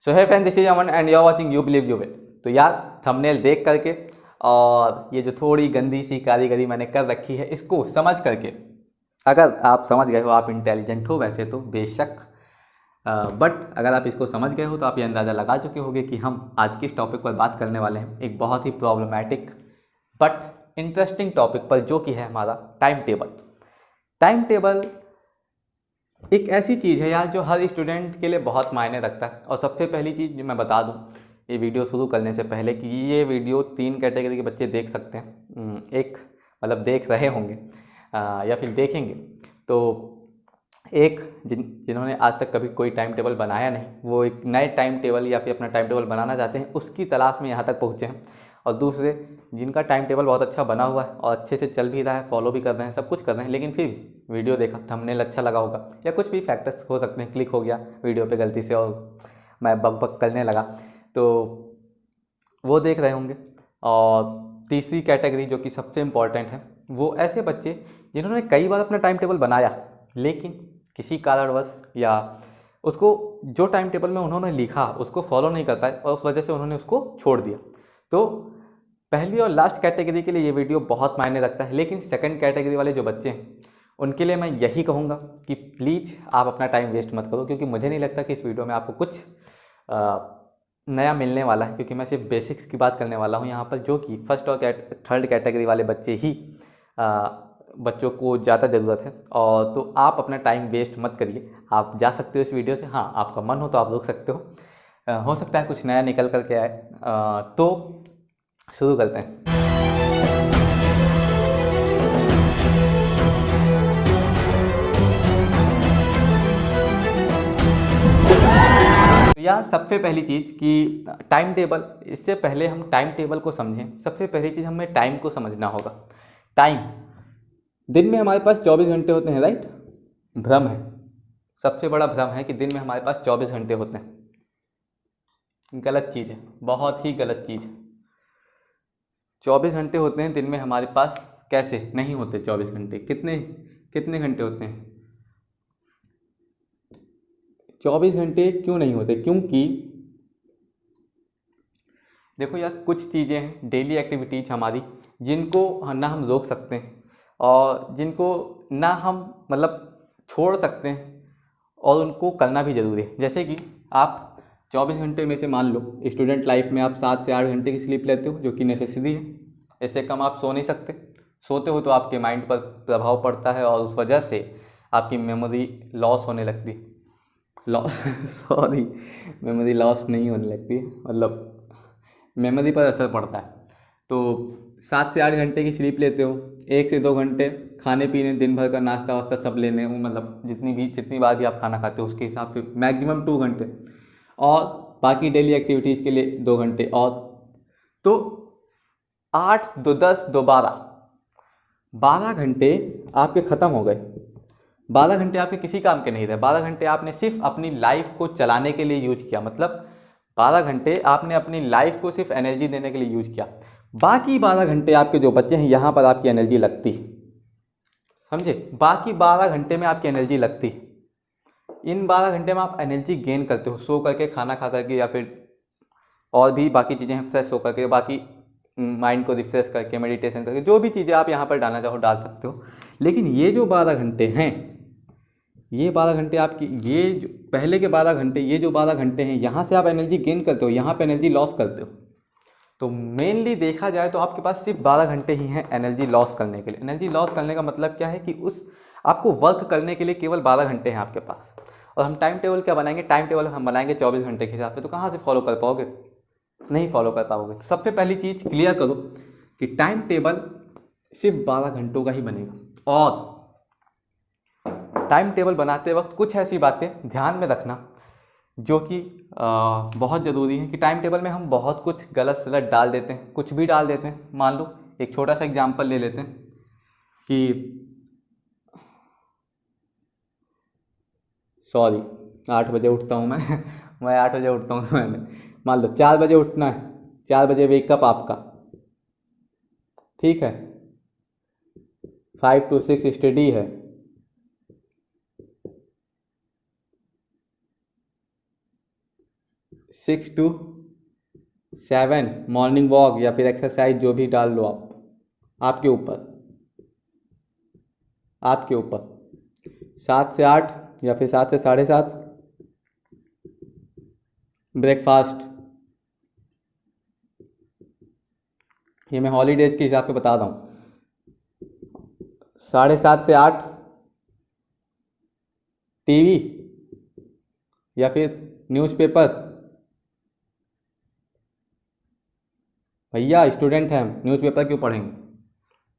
So hey friend, this is Aman and you are watching you believe you will. तो यार thumbnail देख करके और ये जो थोड़ी गंदी सी कारीगरी मैंने कर रखी है इसको समझ करके, अगर आप समझ गए हो, आप इंटेलिजेंट हो वैसे तो बेशक, बट अगर आप इसको समझ गए हो तो आप ये अंदाज़ा लगा चुके होंगे कि हम आज किस टॉपिक पर बात करने वाले हैं। एक बहुत ही प्रॉब्लमैटिक बट इंटरेस्टिंग टॉपिक पर, जो कि है हमारा टाइम टेबल। टाइम टेबल एक ऐसी चीज़ है यार जो हर स्टूडेंट के लिए बहुत मायने रखता है। और सबसे पहली चीज़ जो मैं बता दूं ये वीडियो शुरू करने से पहले कि ये वीडियो 3 कैटेगरी के बच्चे देख सकते हैं। एक मतलब देख रहे होंगे या फिर देखेंगे। तो एक जिन्होंने आज तक कभी कोई टाइम टेबल बनाया नहीं, वो एक नए टाइम टेबल या फिर अपना टाइम टेबल बनाना चाहते हैं, उसकी तलाश में यहाँ तक पहुँचे हैं। और दूसरे जिनका टाइम टेबल बहुत अच्छा बना हुआ है और अच्छे से चल भी रहा है, फॉलो भी कर रहे हैं, सब कुछ कर रहे हैं, लेकिन फिर वीडियो देखा, थंबनेल अच्छा लगा होगा या कुछ भी फैक्टर्स हो सकते हैं, क्लिक हो गया वीडियो पे गलती से और मैं बक बक करने लगा, तो वो देख रहे होंगे। और तीसरी कैटेगरी जो कि सबसे इम्पॉर्टेंट है, वो ऐसे बच्चे जिन्होंने कई बार अपना टाइम टेबल बनाया लेकिन किसी कारणवश या उसको जो टाइम टेबल में उन्होंने लिखा उसको फॉलो नहीं कर पाए और उस वजह से उन्होंने उसको छोड़ दिया। तो पहली और लास्ट कैटेगरी के लिए ये वीडियो बहुत मायने रखता है। लेकिन सेकंड कैटेगरी वाले जो बच्चे हैं उनके लिए मैं यही कहूँगा कि प्लीज़ आप अपना टाइम वेस्ट मत करो, क्योंकि मुझे नहीं लगता कि इस वीडियो में आपको कुछ नया मिलने वाला है, क्योंकि मैं सिर्फ बेसिक्स की बात करने वाला हूँ यहाँ पर, जो कि फर्स्ट और थर्ड कैटेगरी वाले बच्चे ही बच्चों को ज़्यादा ज़रूरत है। और तो आप अपना टाइम वेस्ट मत करिए, आप जा सकते हो इस वीडियो से। हाँ, आपका मन हो तो आप रुक सकते हो सकता है कुछ नया निकल करके आए। तो शुरू करते हैं। यार सबसे पहली चीज़ कि टाइम टेबल, इससे पहले हम टाइम टेबल को समझें, सबसे पहली चीज़ हमें टाइम को समझना होगा। टाइम, दिन में हमारे पास 24 घंटे होते हैं, राइट? भ्रम है, सबसे बड़ा भ्रम है कि दिन में हमारे पास 24 घंटे होते हैं। गलत चीज़ है, बहुत ही गलत चीज़ है। 24 घंटे होते हैं दिन में हमारे पास, कैसे नहीं होते 24 घंटे? कितने कितने घंटे होते हैं? 24 घंटे क्यों नहीं होते? क्योंकि देखो यार, कुछ चीज़ें हैं डेली एक्टिविटीज़ हमारी जिनको ना हम रोक सकते हैं और जिनको ना हम मतलब छोड़ सकते हैं, और उनको करना भी ज़रूरी है। जैसे कि आप 24 घंटे में से मान लो स्टूडेंट लाइफ में आप 7 से 8 घंटे की स्लीप लेते हो, जो कि नेसेसरी है। इससे कम आप सो नहीं सकते। सोते हो तो आपके माइंड पर प्रभाव पड़ता है और उस वजह से आपकी मेमोरी लॉस होने लगती है। सॉरी, मेमोरी लॉस नहीं होने लगती है, मतलब मेमोरी पर असर पड़ता है। तो 7 से 8 घंटे की स्लीप लेते हो, 1 से 2 घंटे खाने पीने, दिन भर का नाश्ता वास्ता सब लेने हो, मतलब जितनी बार भी आप खाना खाते हो उसके हिसाब से मैक्सिमम 2 घंटे, और बाकी डेली एक्टिविटीज़ के लिए 2 घंटे और। तो 8 2 10 2 12 घंटे आपके ख़त्म हो गए। 12 घंटे आपके किसी काम के नहीं रहे। 12 घंटे आपने सिर्फ अपनी लाइफ को चलाने के लिए यूज किया, मतलब 12 घंटे आपने अपनी लाइफ को सिर्फ एनर्जी देने के लिए यूज किया। बाकी 12 घंटे आपके जो बच्चे हैं यहाँ पर आपकी एनर्जी लगती, समझे? बाकी 12 घंटे में आपकी एनर्जी लगती। इन 12 घंटे में आप एनर्जी गेन करते हो, सो करके, खाना खा करके, या फिर और भी बाकी चीज़ें हैं, फ्रेश होकर के, बाकी माइंड को रिफ्रेश करके, मेडिटेशन करके, जो भी चीज़ें आप यहाँ पर डालना चाहो डाल सकते हो। लेकिन ये जो 12 घंटे हैं, ये 12 घंटे आपकी, ये जो पहले के 12 घंटे, ये जो 12 घंटे हैं, यहाँ से आप एनर्जी गेन करते हो, यहाँ पे एनर्जी लॉस करते हो। तो मेनली देखा जाए तो आपके पास सिर्फ 12 घंटे ही हैं एनर्जी लॉस करने के लिए। एनर्जी लॉस करने का मतलब क्या है कि उस आपको वर्क करने के लिए केवल 12 घंटे हैं आपके पास। और हम टाइम टेबल क्या बनाएंगे? टाइम टेबल हम बनाएंगे 24 घंटे के हिसाब से, तो कहाँ से फॉलो कर पाओगे? नहीं फॉलो कर पाओगे। तो सबसे पहली चीज़ क्लियर करो कि टाइम टेबल सिर्फ 12 घंटों का ही बनेगा। और टाइम टेबल बनाते वक्त कुछ ऐसी बातें ध्यान में रखना जो कि बहुत ज़रूरी है, कि टाइम टेबल में हम बहुत कुछ गलत सलत डाल देते हैं, कुछ भी डाल देते हैं। मान लो एक छोटा सा एग्जांपल ले लेते हैं कि सॉरी 8 बजे उठता हूँ मैं 8 बजे उठता हूँ, तो मैंने मान लो 4 बजे उठना है, 4 बजे वेकअप आपका, ठीक है? 5 to 6 स्टडी है, 6 to 7 मॉर्निंग वॉक या फिर एक्सरसाइज जो भी डाल लो आप, आपके ऊपर, आपके ऊपर। 7 से 8 या फिर 7 से 7:30 ब्रेकफास्ट। ये मैं हॉलीडेज के हिसाब से बता रहा हूँ। 7:30 से 8 टीवी या फिर न्यूज़पेपर। भैया स्टूडेंट हैं, न्यूज़पेपर क्यों पढ़ेंगे?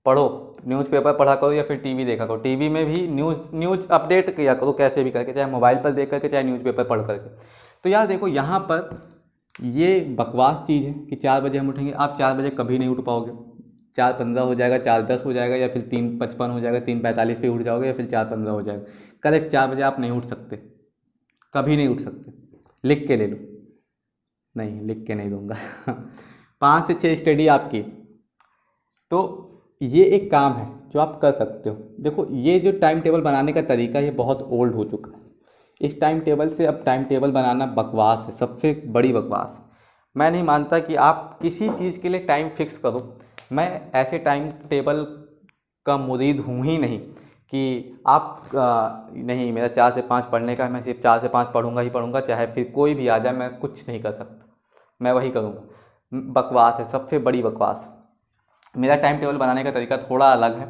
पढ़ो, न्यूज़पेपर पढ़ा करो या फिर टीवी देखा करो। टीवी में भी न्यूज़ अपडेट किया करो कैसे भी करके, चाहे मोबाइल पर देख करके चाहे न्यूज़पेपर पढ़ करके। तो यार देखो यहाँ पर ये बकवास चीज़ है कि 4 बजे हम उठेंगे। आप 4 बजे कभी नहीं उठ पाओगे। 4:15 हो जाएगा, 4:10 हो जाएगा, या फिर 3:55 हो जाएगा, 3:45 पे उठ जाओगे, या फिर 4:15 हो जाएगा। करेक्ट 4 बजे आप नहीं उठ सकते, कभी नहीं उठ सकते। लिख के ले लो। नहीं, लिख के नहीं दूंगा 5 से 6 स्टडी आपकी। तो ये एक काम है जो आप कर सकते हो। देखो ये जो टाइम टेबल बनाने का तरीका ये बहुत ओल्ड हो चुका है। इस टाइम टेबल से अब टाइम टेबल बनाना बकवास है, सबसे बड़ी बकवास। मैं नहीं मानता कि आप किसी चीज़ के लिए टाइम फिक्स करो। मैं ऐसे टाइम टेबल का मुरीद हूँ ही नहीं कि आप नहीं मेरा 4 से 5 पढ़ने का, मैं सिर्फ 4 से 5 पढ़ूंगा ही पढ़ूंगा, चाहे फिर कोई भी आ जाए मैं कुछ नहीं कर सकता, मैं वही करूँगा। बकवास है, सबसे बड़ी बकवास। मेरा टाइम टेबल बनाने का तरीका थोड़ा अलग है,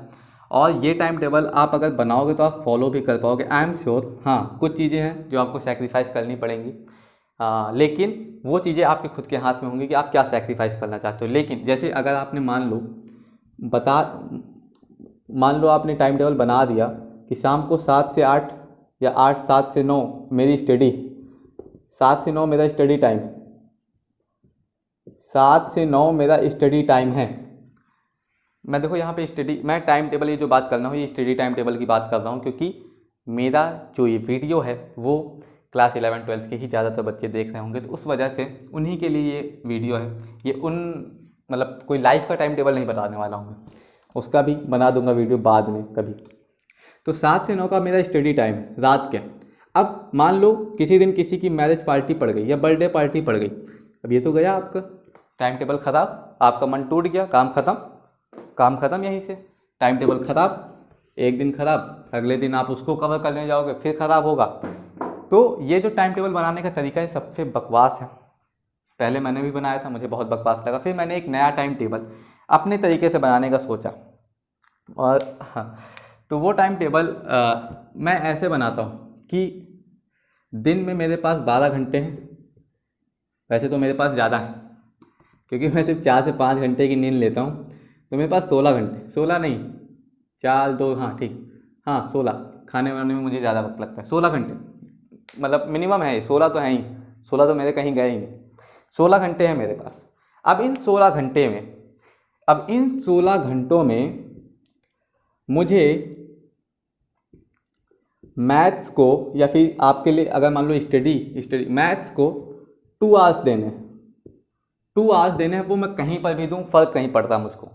और ये टाइम टेबल आप अगर बनाओगे तो आप फॉलो भी कर पाओगे, आई एम श्योर। हाँ, कुछ चीज़ें हैं जो आपको सेक्रीफाइस करनी पड़ेंगी, लेकिन वो चीज़ें आपके खुद के हाथ में होंगी कि आप क्या सेक्रीफाइस करना चाहते हो। लेकिन जैसे अगर आपने मान लो आपने टाइम टेबल बना दिया कि शाम को 7 से 8 या 7 से 9 मेरी स्टडी, 7 से 9 मेरा स्टडी टाइम, 7 से 9 मेरा स्टडी टाइम है। मैं देखो यहाँ पे मैं टाइम टेबल ये जो बात कर रहा हूँ ये स्टडी टाइम टेबल की बात कर रहा हूँ, क्योंकि मेरा जो ये वीडियो है वो क्लास 11-12 के ही ज़्यादातर बच्चे देख रहे होंगे, तो उस वजह से उन्हीं के लिए ये वीडियो है। ये मतलब कोई लाइफ का टाइम टेबल नहीं बताने वाला हूँ मैं, उसका भी बना दूंगा वीडियो बाद में कभी। तो 7 से 9 का मेरा स्टडी टाइम रात के। अब मान लो किसी दिन किसी की मैरिज पार्टी पड़ गई या बर्थडे पार्टी पड़ गई, अब ये तो गया आपका टाइम टेबल ख़राब, आपका मन टूट गया, काम ख़त्म यहीं से। टाइम टेबल ख़राब, एक दिन ख़राब, अगले दिन आप उसको कवर करने जाओगे फिर ख़राब होगा। तो ये जो टाइम टेबल बनाने का तरीका है सबसे बकवास है। पहले मैंने भी बनाया था, मुझे बहुत बकवास लगा, फिर मैंने एक नया टाइम टेबल अपने तरीके से बनाने का सोचा। और हाँ, तो वो टाइम टेबल मैं ऐसे बनाता हूँ कि दिन में मेरे पास 12 घंटे हैं। वैसे तो मेरे पास ज़्यादा है, क्योंकि मैं सिर्फ 4 से 5 घंटे की नींद लेता हूँ, तो मेरे पास 16 घंटे, 16 नहीं 4 2 हाँ ठीक, हाँ 16, खाने वाने में मुझे ज़्यादा वक्त लगता है। 16 घंटे मतलब मिनिमम है, 16 तो है ही, 16 तो मेरे कहीं गए ही नहीं। 16 घंटे हैं मेरे पास। अब इन 16 घंटों में मुझे मैथ्स को, या फिर आपके लिए अगर मान लो स्टडी मैथ्स को 2 आवर्स देने हैं, 2 आवर्स देने हैं। वो मैं कहीं पर भी दूँ फ़र्क नहीं पड़ता मुझको,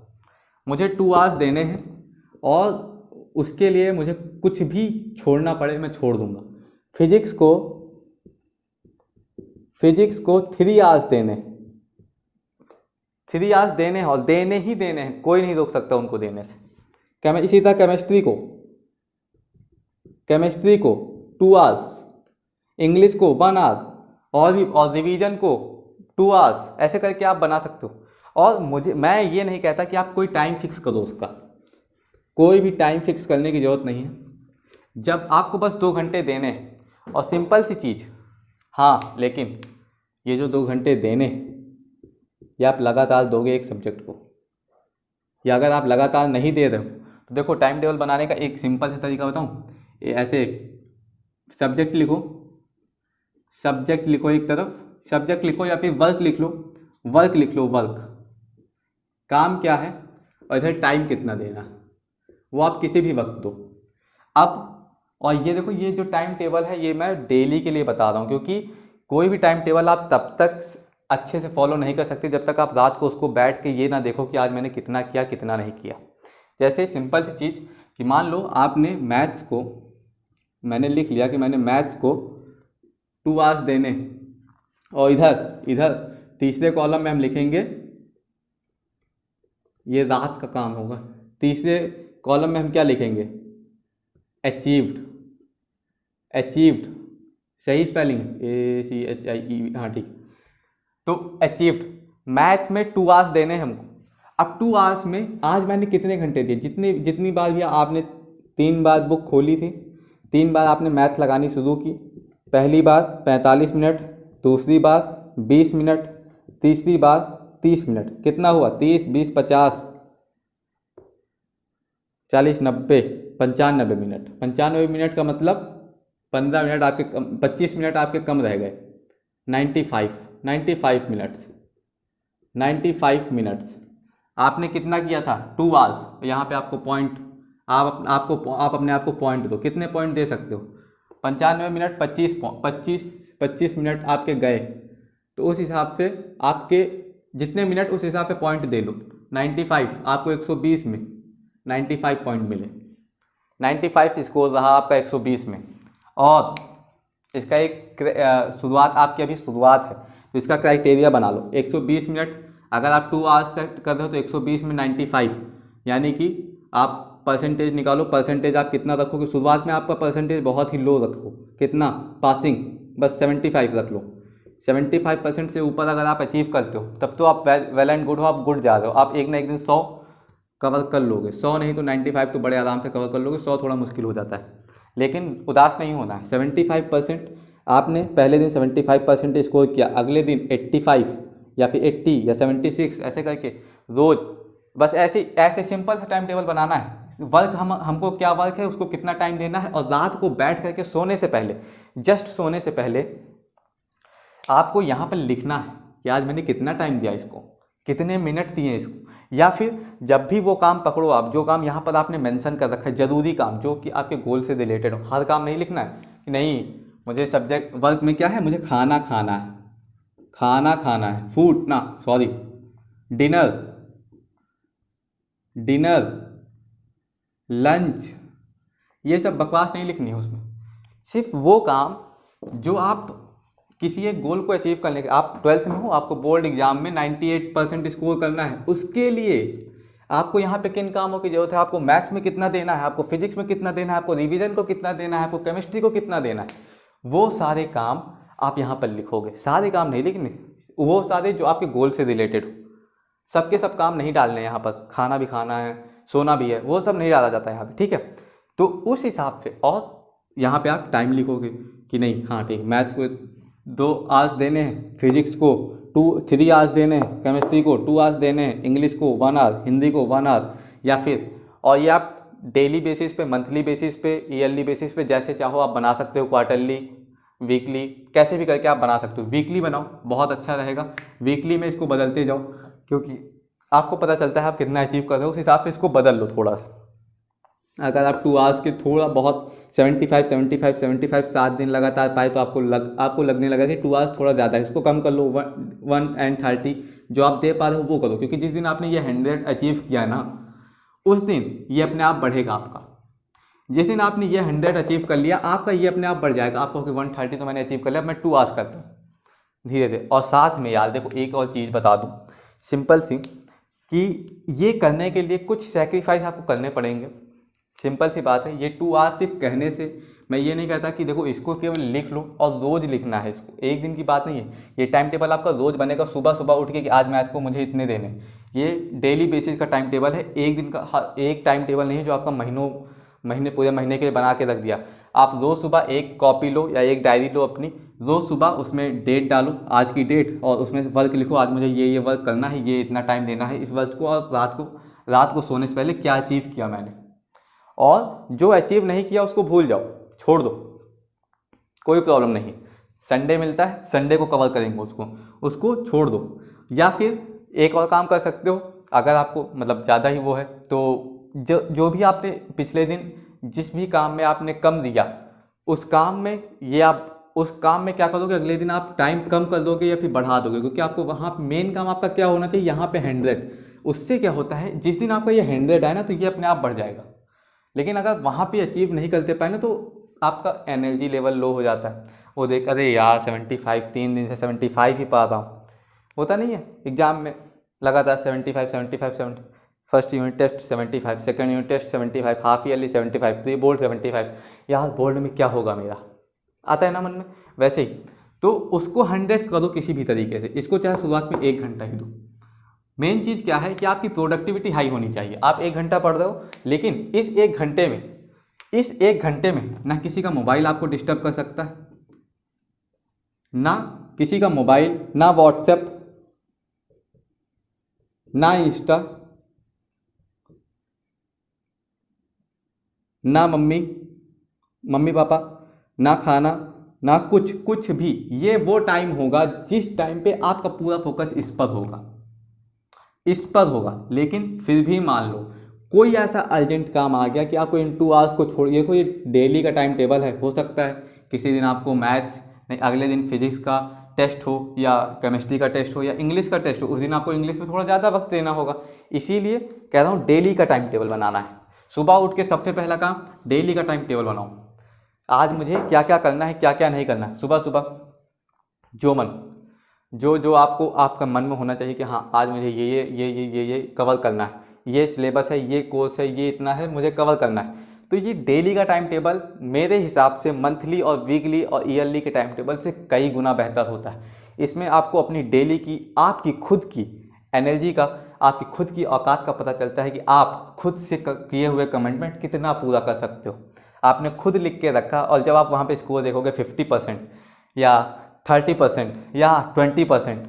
मुझे 2 आवर्स देने हैं, और उसके लिए मुझे कुछ भी छोड़ना पड़े मैं छोड़ दूँगा। फिजिक्स को 3 आवर्स देने, 3 आवर्स देने हैं, और देने ही देने हैं, कोई नहीं रोक सकता उनको देने से। इसी तरह केमिस्ट्री को 2 आवर्स, इंग्लिश को 1 आवर, और रिवीजन को 2 आवर्स, ऐसे करके आप बना सकते हो। और मैं ये नहीं कहता कि आप कोई टाइम फिक्स करो, उसका कोई भी टाइम फिक्स करने की ज़रूरत नहीं है। जब आपको बस 2 घंटे देने हैं, और सिंपल सी चीज़, हाँ लेकिन ये जो 2 घंटे देने ये आप लगातार दोगे एक सब्जेक्ट को, या अगर आप लगातार नहीं दे रहे हो तो देखो टाइम टेबल बनाने का एक सिंपल सा तरीका बताऊँ। ऐसे सब्जेक्ट लिखो एक तरफ, सब्जेक्ट लिखो या फिर वर्क लिख लो, वर्क काम क्या है और इधर टाइम कितना देना, वो आप किसी भी वक्त दो। अब और ये देखो, ये जो टाइम टेबल है ये मैं डेली के लिए बता रहा हूँ, क्योंकि कोई भी टाइम टेबल आप तब तक अच्छे से फॉलो नहीं कर सकते जब तक आप रात को उसको बैठ के ये ना देखो कि आज मैंने कितना किया कितना नहीं किया। जैसे सिंपल सी चीज़ कि मान लो आपने मैथ्स को, मैंने लिख लिया कि मैंने मैथ्स को 2 आवर्स देने, और इधर इधर तीसरे कॉलम में हम लिखेंगे, ये रात का काम होगा। तीसरे कॉलम में हम क्या लिखेंगे, अचीव्ड। अचीव्ड सही स्पेलिंग, ACHIEV, हाँ ठीक। तो अचीव्ड, मैथ में 2 आवर्स देने हैं हमको। अब 2 आवर्स में आज मैंने कितने घंटे दिए, जितनी बार भी आपने 3 बार बुक खोली थी, 3 बार आपने मैथ लगानी शुरू की। पहली बार 45 मिनट, दूसरी बार 20 मिनट, तीसरी बार 30 मिनट। कितना हुआ, 30, 20, 50, 40, 90, 95 मिनट। 95 मिनट का मतलब 15 मिनट आपके कम, 25 मिनट आपके कम रह गए। 95 मिनट्स, 95 मिनट्स आपने कितना किया था, 2 आवर्स। यहाँ पे आपको पॉइंट, आप अपने आप को पॉइंट दो, कितने पॉइंट दे सकते हो। 95 मिनट 25 मिनट आपके गए, तो उस हिसाब से आपके जितने मिनट उस हिसाब से पॉइंट दे लो। 95 आपको 120 में 95 पॉइंट मिले, 95 स्कोर रहा आपका 120 में। और इसका एक शुरुआत, आपकी अभी शुरुआत है, तो इसका क्राइटेरिया बना लो। 120 मिनट अगर आप 2 आवर्स सेट कर रहे हो तो 120 में 95, यानी कि आप परसेंटेज निकालो। परसेंटेज आप कितना रखोगे, शुरुआत में आपका परसेंटेज बहुत ही लो रखो, कितना, पासिंग बस 75 रख लो। 75% से ऊपर अगर आप अचीव करते हो तब तो आप वेल एंड गुड हो, आप गुड जा रहे हो। आप एक ना एक दिन 100 कवर कर लोगे, 100 नहीं तो 95 तो बड़े आराम से कवर कर लोगे। 100 थोड़ा मुश्किल हो जाता है, लेकिन उदास नहीं होना है। 75% आपने पहले दिन 75% स्कोर किया, अगले दिन 85 या फिर 80 या 76 ऐसे करके रोज़, बस ऐसे सिंपल सा टाइम टेबल बनाना है। वर्क हमको क्या वर्क है, उसको कितना टाइम देना है। और रात को बैठ करके सोने से पहले, जस्ट सोने से पहले आपको यहाँ पर लिखना है कि आज मैंने कितना टाइम दिया इसको, कितने मिनट दिए इसको। या फिर जब भी वो काम पकड़ो आप, जो काम यहाँ पर आपने मेंशन कर रखा है, ज़रूरी काम जो कि आपके गोल से रिलेटेड हो। हर काम नहीं लिखना है कि नहीं मुझे सब्जेक्ट वर्क में क्या है, मुझे खाना खाना है, खाना खाना है, फूड ना सॉरी डिनर लंच, ये सब बकवास नहीं लिखनी है उसमें। सिर्फ वो काम जो आप किसी एक गोल को अचीव करने के, आप 12th में हो, आपको बोर्ड एग्जाम में 98% स्कोर करना है, उसके लिए आपको यहाँ पे किन कामों की जरूरत है, आपको मैथ्स में कितना देना है, आपको फिजिक्स में कितना देना है, आपको रिवीजन को कितना देना है, आपको केमिस्ट्री को कितना देना है, वो सारे काम आप यहाँ पर लिखोगे। सारे काम नहीं लिखने, वो सारे जो आपके गोल से रिलेटेड हो। सबके सब काम नहीं डालने यहाँ पर, खाना भी खाना है, सोना भी है, वो सब नहीं डाला जाता है यहाँ पे, ठीक है। तो उस हिसाब से, और यहाँ पे आप टाइम लिखोगे कि नहीं, हाँ ठीक, मैथ्स को 2 आवर्स देने हैं, फिजिक्स को 3 आवर्स देने हैं, केमिस्ट्री को 2 आवर्स देने हैं, इंग्लिश को 1 आवर, हिंदी को 1 आवर। या फिर, और ये आप डेली बेसिस पे, मंथली बेसिस पे, ईयरली बेसिस पे जैसे चाहो आप बना सकते हो, क्वार्टरली, वीकली, कैसे भी करके आप बना सकते हो। वीकली बनाओ, बहुत अच्छा रहेगा। वीकली में इसको बदलते जाओ, क्योंकि आपको पता चलता है आप कितना अचीव कर रहे हो, उस हिसाब से इसको बदल लो थोड़ा सा। अगर आप 2 आवर्स के थोड़ा बहुत 75 7 दिन लगातार पाए तो आपको लगने लगा कि 2 आवर्स थोड़ा ज़्यादा है, इसको कम कर लो, 1:30 जो आप दे पा रहे हो वो करो। क्योंकि जिस दिन आपने ये 100 अचीव किया ना, उस दिन ये अपने आप बढ़ेगा आपका। जिस दिन आपने ये 100 अचीव कर लिया, आपका ये अपने आप बढ़ जाएगा। आप कहोगे 130 तो मैंने अचीव कर लिया, मैं 2 आवर्स करता हूँ धीरे धीरे। और साथ में यार देखो, एक और चीज़ बता दूँ सिंपल सी, कि ये करने के लिए कुछ सेक्रीफाइस आपको करने पड़ेंगे। सिंपल सी बात है। ये 2 आवर्स सिर्फ कहने से, मैं ये नहीं कहता कि देखो इसको केवल लिख लो और रोज़ लिखना है इसको, एक दिन की बात नहीं है। ये टाइम टेबल आपका रोज़ बनेगा, सुबह सुबह उठ के कि आज मैथ को मुझे इतने देने। ये डेली बेसिस का टाइम टेबल है, एक दिन का एक टाइम टेबल नहीं है जो आपका पूरे महीने के लिए बना के रख दिया। आप रोज़ सुबह एक कॉपी लो या एक डायरी लो अपनी, रोज़ सुबह उसमें डेट डालो, आज की डेट, और उसमें वर्क लिखो, आज मुझे ये वर्क करना है, ये इतना टाइम देना है इस वर्क को, और रात को सोने से पहले क्या अचीव किया मैंने। और जो अचीव नहीं किया उसको भूल जाओ, छोड़ दो, कोई प्रॉब्लम नहीं। संडे मिलता है, संडे को कवर करेंगे उसको छोड़ दो। या फिर एक और काम कर सकते हो, अगर आपको मतलब ज़्यादा ही वो है तो जो भी आपने पिछले दिन जिस भी काम में आपने कम दिया, उस काम में क्या करोगे, अगले दिन आप टाइम कम कर दोगे या फिर बढ़ा दोगे। क्योंकि आपको वहाँ मेन काम आपका क्या होना चाहिए, यहाँ पे 100। उससे क्या होता है, जिस दिन आपका ये 100 है ना, तो ये अपने आप बढ़ जाएगा। लेकिन अगर वहाँ पे अचीव नहीं करते पाए ना, तो आपका एनर्जी लेवल लो हो जाता है, वो देख अरे यार 75, 3 दिन से 75 ही पा रहा हूँ। होता नहीं है एग्ज़ाम में लगातार 75 75 70, first unit test 75, second unit test 75, half yearly 75, pre board 75, यार बोर्ड में क्या होगा मेरा, आता है ना मन में। वैसे ही तो उसको 100 करो किसी भी तरीके से, इसको चाहे शुरुआत में 1 घंटा ही दो। मेन चीज़ क्या है कि आपकी प्रोडक्टिविटी हाई होनी चाहिए। आप 1 घंटा पढ़ रहे हो, लेकिन इस 1 घंटे में ना किसी का मोबाइल आपको डिस्टर्ब कर सकता है, ना किसी का मोबाइल, ना व्हाट्सएप, ना इंस्टा, ना मम्मी पापा, ना खाना, ना कुछ भी। ये वो टाइम होगा जिस टाइम पे आपका पूरा फोकस इस पर होगा। लेकिन फिर भी मान लो कोई ऐसा अर्जेंट काम आ गया कि आपको इन 2 आवर्स को छोड़िए, कोई डेली का टाइम टेबल है, हो सकता है किसी दिन आपको मैथ्स नहीं, अगले दिन फिजिक्स का टेस्ट हो या केमिस्ट्री का टेस्ट हो या इंग्लिश का टेस्ट हो, उस दिन आपको इंग्लिश में थोड़ा ज़्यादा वक्त देना होगा। इसीलिए कह रहा हूँ डेली का टाइम टेबल बनाना है। सुबह उठ के सबसे पहला काम डेली का टाइम टेबल बनाओ। आज मुझे क्या क्या करना है, क्या क्या नहीं करना है। सुबह सुबह जो आपको आपका मन में होना चाहिए कि हाँ आज मुझे ये कवर करना है, ये सिलेबस है, ये कोर्स है, ये इतना है, मुझे कवर करना है। तो ये डेली का टाइम टेबल मेरे हिसाब से मंथली और वीकली और ईयरली के टाइम टेबल से कई गुना बेहतर होता है। इसमें आपको अपनी डेली की, आपकी खुद की एनर्जी का, आपकी खुद की औकात का पता चलता है कि आप खुद से किए हुए कमिटमेंट कितना पूरा कर सकते हो। आपने खुद लिख के रखा और जब आप वहाँ पे स्कोर देखोगे 50% या 30% या 20%,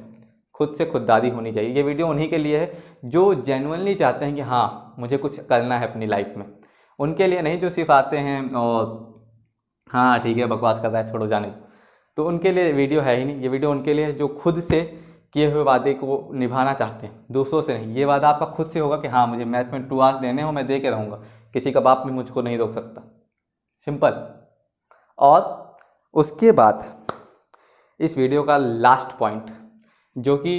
खुद से खुददारी होनी चाहिए। ये वीडियो उन्हीं के लिए है जो जेन्युइनली चाहते हैं कि हाँ मुझे कुछ करना है अपनी लाइफ में। उनके लिए नहीं जो सिर्फ आते हैं और हाँ ठीक है बकवास कर रहा है छोड़ो जाने दो, तो उनके लिए वीडियो है ही नहीं। ये वीडियो उनके लिए है जो खुद से किए हुए वादे को निभाना चाहते हैं, दूसरों से नहीं। ये वादा आपका खुद से होगा कि हाँ मुझे मैथ में 2 आवर्स देने हो, मैं दे के रहूँगा, किसी का बाप भी मुझको नहीं रोक सकता, सिंपल। और उसके बाद इस वीडियो का लास्ट पॉइंट जो कि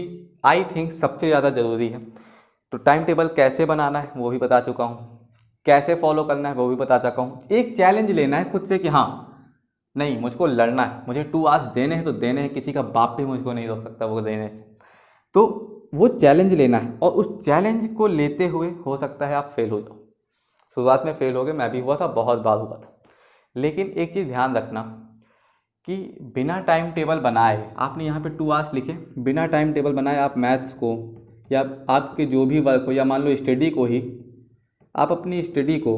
आई थिंक सबसे ज़्यादा ज़रूरी है, तो टाइम टेबल कैसे बनाना है वो भी बता चुका हूँ, कैसे फॉलो करना है वो भी बता चुका हूँ। एक चैलेंज लेना है खुद से कि हाँ नहीं मुझको लड़ना है, मुझे 2 आवर्स देने हैं तो देने हैं, किसी का बाप भी मुझको नहीं रोक सकता वो देने से। तो वो चैलेंज लेना है और उस चैलेंज को लेते हुए हो सकता है आप फेल हो जाओ। शुरुआत में फेल हो गए, मैं भी हुआ था, बहुत बार हुआ था। लेकिन एक चीज़ ध्यान रखना कि बिना टाइम टेबल बनाए आपने यहाँ पे 2 आवर्स लिखे, बिना टाइम टेबल बनाए आप मैथ्स को या आपके जो भी वर्क हो या मान लो स्टडी को ही, आप अपनी स्टडी को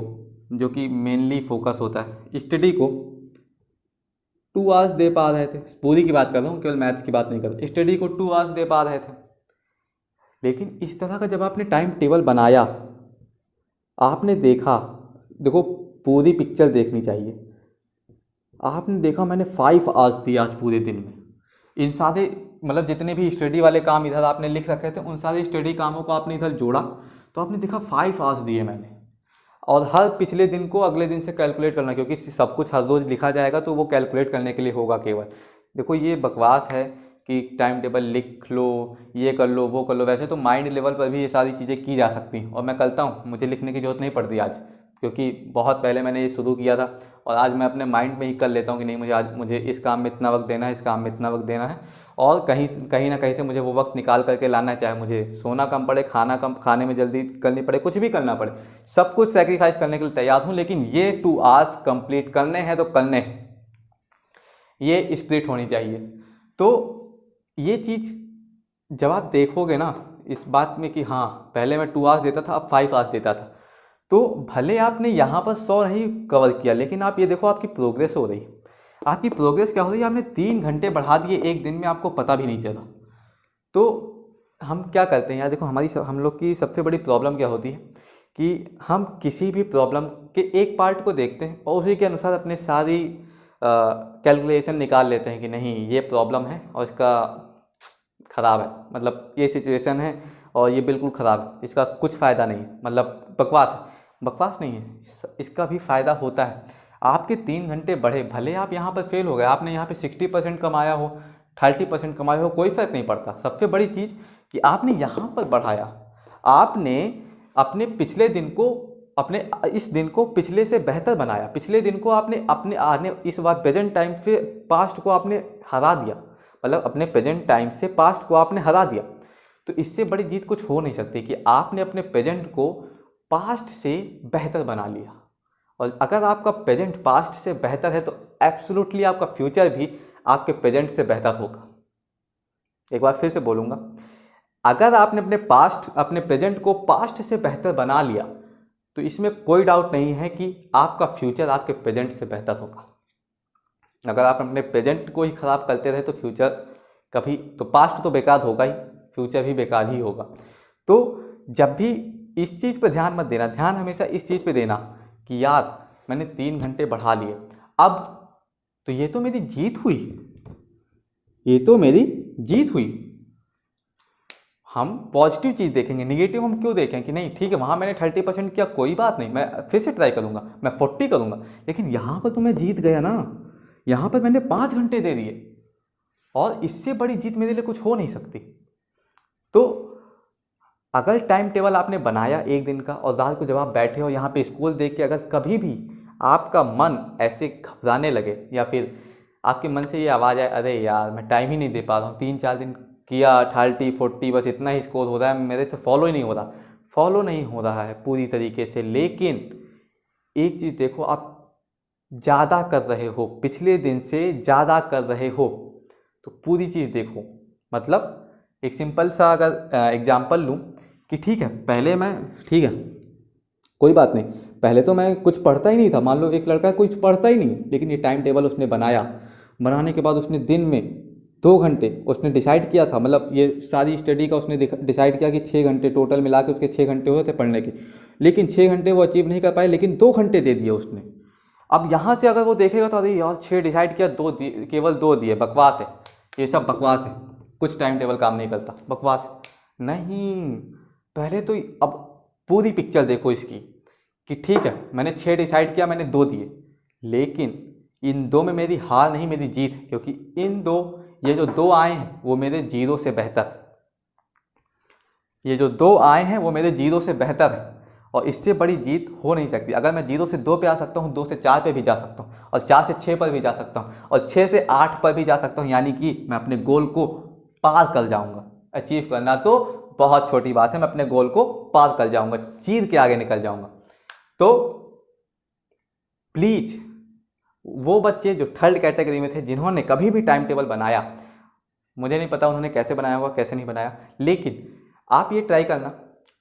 जो कि मेनली फोकस होता है स्टडी को 2 आवर्स दे पा रहे थे। पूरी की बात कर रहा हूँ, केवल मैथ्स की बात नहीं कर रहा। स्टडी को 2 आवर्स दे पा रहे थे, लेकिन इस तरह का जब आपने टाइम टेबल बनाया, आपने देखा, देखो पूरी पिक्चर देखनी चाहिए। आपने देखा मैंने 5 आवर्स दिए आज पूरे दिन में, इन सारे मतलब जितने भी स्टडी वाले काम इधर आपने लिख रखे थे उन सारे स्टडी कामों को आपने इधर जोड़ा तो आपने देखा 5 आवर्स दिए मैंने। और हर पिछले दिन को अगले दिन से कैलकुलेट करना, क्योंकि सब कुछ हर रोज़ लिखा जाएगा तो वो कैलकुलेट करने के लिए होगा केवल। देखो ये बकवास है कि टाइम टेबल लिख लो, ये कर लो, वो कर लो। वैसे तो माइंड लेवल पर भी ये सारी चीज़ें की जा सकती हैं और मैं करता हूँ, मुझे लिखने की ज़रूरत नहीं पड़ती आज, क्योंकि बहुत पहले मैंने ये शुरू किया था और आज मैं अपने माइंड में ही कर लेता हूँ कि नहीं मुझे आज मुझे इस काम में इतना वक्त देना है, इस काम में इतना वक्त देना है, और कहीं ना कहीं से मुझे वो वक्त निकाल करके लाना है। चाहे मुझे सोना कम पड़े, खाने में जल्दी करनी पड़े, कुछ भी करना पड़े, सब कुछ सेक्रीफाइस करने के लिए तैयार हूँ, लेकिन ये 2 आवर्स कंप्लीट करने हैं तो करने हैं। ये स्पिरिट होनी चाहिए। तो ये चीज़ जब आप देखोगे ना इस बात में कि हाँ पहले मैं 2 आवर्स देता था, अब 5 आवर्स देता था, तो भले आपने यहाँ पर 100 नहीं कवर किया, लेकिन आप ये देखो आपकी प्रोग्रेस हो रही है। आपकी प्रोग्रेस क्या हो रही है, आपने 3 घंटे बढ़ा दिए एक दिन में, आपको पता भी नहीं चला। तो हम क्या करते हैं यार, देखो हम लोग की सबसे बड़ी प्रॉब्लम क्या होती है कि हम किसी भी प्रॉब्लम के एक पार्ट को देखते हैं और उसी के अनुसार अपने सारी कैलकुलेशन निकाल लेते हैं कि नहीं ये प्रॉब्लम है और इसका ख़राब है, मतलब ये सिचुएशन है और ये बिल्कुल ख़राब है, इसका कुछ फ़ायदा नहीं, मतलब बकवास है। बकवास नहीं है, इसका भी फ़ायदा होता है। आपके 3 घंटे बढ़े, भले आप यहाँ पर फेल हो गए, आपने यहाँ पे 60% कमाया हो, 30% कमाया हो, कोई फ़र्क नहीं पड़ता। सबसे बड़ी चीज़ कि आपने यहाँ पर बढ़ाया, आपने अपने पिछले दिन को अपने इस दिन को पिछले से बेहतर बनाया, पिछले दिन को आपने अपने आने इस बार प्रेजेंट टाइम से पास्ट को आपने हरा दिया, मतलब अपने प्रेजेंट टाइम से पास्ट को आपने हरा दिया। तो इससे बड़ी जीत कुछ हो नहीं सकती कि आपने अपने प्रेजेंट को पास्ट से बेहतर बना लिया। और अगर आपका प्रेजेंट पास्ट से बेहतर है तो एब्सोल्युटली आपका फ्यूचर भी आपके प्रेजेंट से बेहतर होगा। एक बार फिर से बोलूँगा, अगर आपने अपने प्रेजेंट को पास्ट से बेहतर बना लिया तो इसमें कोई डाउट नहीं है कि आपका फ्यूचर आपके प्रेजेंट से बेहतर होगा। अगर आप अपने प्रेजेंट को ही ख़राब करते रहे तो फ्यूचर कभी तो पास्ट तो बेकार होगा ही, फ्यूचर भी बेकार ही होगा। तो जब भी इस चीज़ पर ध्यान मत देना, ध्यान हमेशा इस चीज़ पे देना कि यार मैंने 3 घंटे बढ़ा लिए, अब तो ये तो मेरी जीत हुई, ये तो मेरी जीत हुई। हम पॉजिटिव चीज़ देखेंगे, निगेटिव हम क्यों देखें कि नहीं ठीक है वहाँ मैंने 30% किया, कोई बात नहीं, मैं फिर से ट्राई करूँगा, मैं 40 करूँगा, लेकिन यहाँ पर तो मैं जीत गया ना, यहाँ पर मैंने 5 घंटे दे दिए और इससे बड़ी जीत मेरे लिए कुछ हो नहीं सकती। तो अगर टाइम टेबल आपने बनाया एक दिन का और रात को जब आप बैठे हो यहाँ पे स्कूल देख के, अगर कभी भी आपका मन ऐसे घबराने लगे या फिर आपके मन से ये आवाज़ आए अरे यार मैं टाइम ही नहीं दे पा रहा हूँ, 3-4 दिन किया 30, 40 बस इतना ही स्कोर हो रहा है, मेरे से फॉलो ही नहीं हो रहा, फॉलो नहीं हो रहा है पूरी तरीके से। लेकिन एक चीज़ देखो, आप ज़्यादा कर रहे हो, पिछले दिन से ज़्यादा कर रहे हो, तो पूरी चीज़ देखो। मतलब एक सिंपल सा अगर एग्जाम्पल लूँ कि ठीक है पहले मैं, ठीक है कोई बात नहीं, पहले तो मैं कुछ पढ़ता ही नहीं था, मान लो एक लड़का कुछ पढ़ता ही नहीं, लेकिन ये टाइम टेबल उसने बनाया, बनाने के बाद उसने दिन में 2 घंटे उसने डिसाइड किया था, मतलब ये सारी स्टडी का उसने डिसाइड किया कि 6 घंटे टोटल मिला के उसके 6 घंटे हुए थे पढ़ने के, लेकिन 6 घंटे वो अचीव नहीं कर पाए, लेकिन 2 घंटे दे दिए उसने। अब यहाँ से अगर वो देखेगा तो अरे यार 6 डिसाइड किया, 2 दिए, केवल 2 दिए, बकवास है, ये सब बकवास है, कुछ टाइम टेबल काम नहीं करता, बकवास नहीं। पहले तो अब पूरी पिक्चर देखो इसकी कि ठीक है मैंने 6 डिसाइड किया, मैंने 2 दिए, लेकिन इन 2 में मेरी हार नहीं मेरी जीत है, क्योंकि ये जो 2 आए हैं वो मेरे 0 से बेहतर, ये जो 2 आए हैं वो मेरे 0 से बेहतर है, और इससे बड़ी जीत हो नहीं सकती। अगर मैं 0 से 2 पे आ सकता हूँ, 2 से 4 पे भी जा सकता हूँ, और 4 से 6 पर भी जा सकता हूँ, और 6 से 8 पर भी जा सकता हूँ, यानी कि मैं अपने गोल को पार कर जाऊँगा। अचीव करना तो बहुत छोटी बात है, मैं अपने गोल को पार कर जाऊँगा, चीर के आगे निकल जाऊँगा। तो प्लीज़ वो बच्चे जो 3rd कैटेगरी में थे, जिन्होंने कभी भी टाइम टेबल बनाया, मुझे नहीं पता उन्होंने कैसे बनाया होगा कैसे नहीं बनाया, लेकिन आप ये ट्राई करना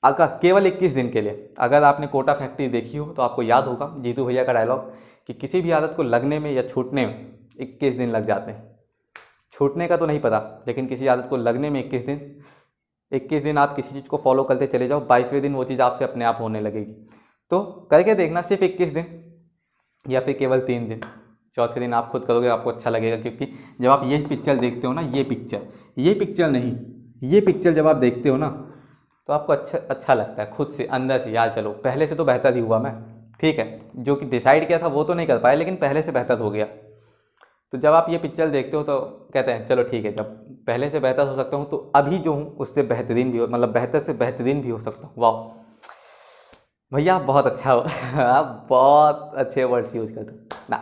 अगर केवल 21 दिन के लिए। अगर आपने कोटा फैक्ट्री देखी हो तो आपको याद होगा जीतू भैया का डायलॉग कि किसी भी आदत को लगने में या छूटने में 21 दिन लग जाते हैं। छूटने का तो नहीं पता, लेकिन किसी आदत को लगने में 21 दिन आप किसी चीज़ को फॉलो करते चले जाओ, 22वें दिन वो चीज़ आपसे अपने आप होने लगेगी। तो करके देखना, सिर्फ 21 दिन या फिर केवल 3 दिन, चौथे दिन आप खुद करोगे, आपको अच्छा लगेगा। क्योंकि जब आप ये पिक्चर देखते हो ना, ये पिक्चर नहीं, ये पिक्चर जब आप देखते हो ना तो आपको अच्छा लगता है खुद से अंदर से, यार चलो पहले से तो बेहतर ही हुआ मैं, ठीक है जो कि डिसाइड किया था वो तो नहीं कर पाया, लेकिन पहले से बेहतर हो गया। तो जब आप ये पिक्चर देखते हो तो कहते हैं चलो ठीक है, जब पहले से बेहतर हो सकता हूँ तो अभी जो हूँ उससे बेहतरीन भी हो, मतलब बेहतर से बेहतरीन भी हो सकता हूँ। वाह भैया आप बहुत अच्छा हो आप बहुत अच्छे वर्ड्स यूज करते हो ना,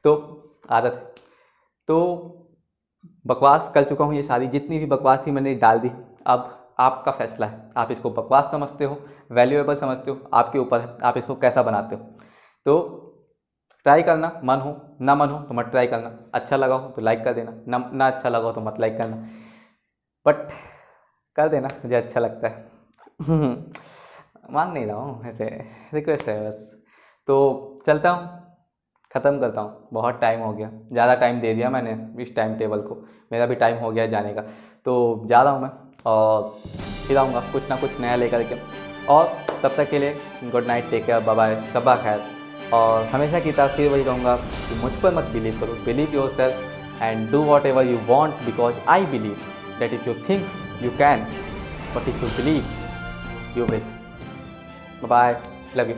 तो आदत है। तो बकवास कर चुका हूँ, ये सारी जितनी भी बकवास थी मैंने डाल दी। अब आपका फैसला है, आप इसको बकवास समझते हो, वैल्यूएबल समझते हो, आपके ऊपर है आप इसको कैसा बनाते हो। तो ट्राई करना, मन हो ना मन हो तो मत ट्राई करना, अच्छा लगा हो तो लाइक कर देना, ना अच्छा लगा हो तो मत लाइक करना, बट कर देना, मुझे अच्छा लगता है मांग नहीं रहा हूँ, ऐसे रिक्वेस्ट है बस। तो चलता हूँ, ख़त्म करता हूँ, बहुत टाइम हो गया, ज़्यादा टाइम दे दिया मैंने इस टाइम टेबल को, मेरा भी टाइम हो गया जाने का। तो जा रहा हूँ मैं और फिर आऊँगा कुछ ना कुछ नया लेकर के, और तब तक के लिए good night, take care, bye bye, सबा खैर। और हमेशा की तरह फिर वही कहूँगा कि मुझ पर मत बिलीव करो, believe yourself and do whatever you want, because I believe that if you think you can, but if you believe you will. Bye, love you.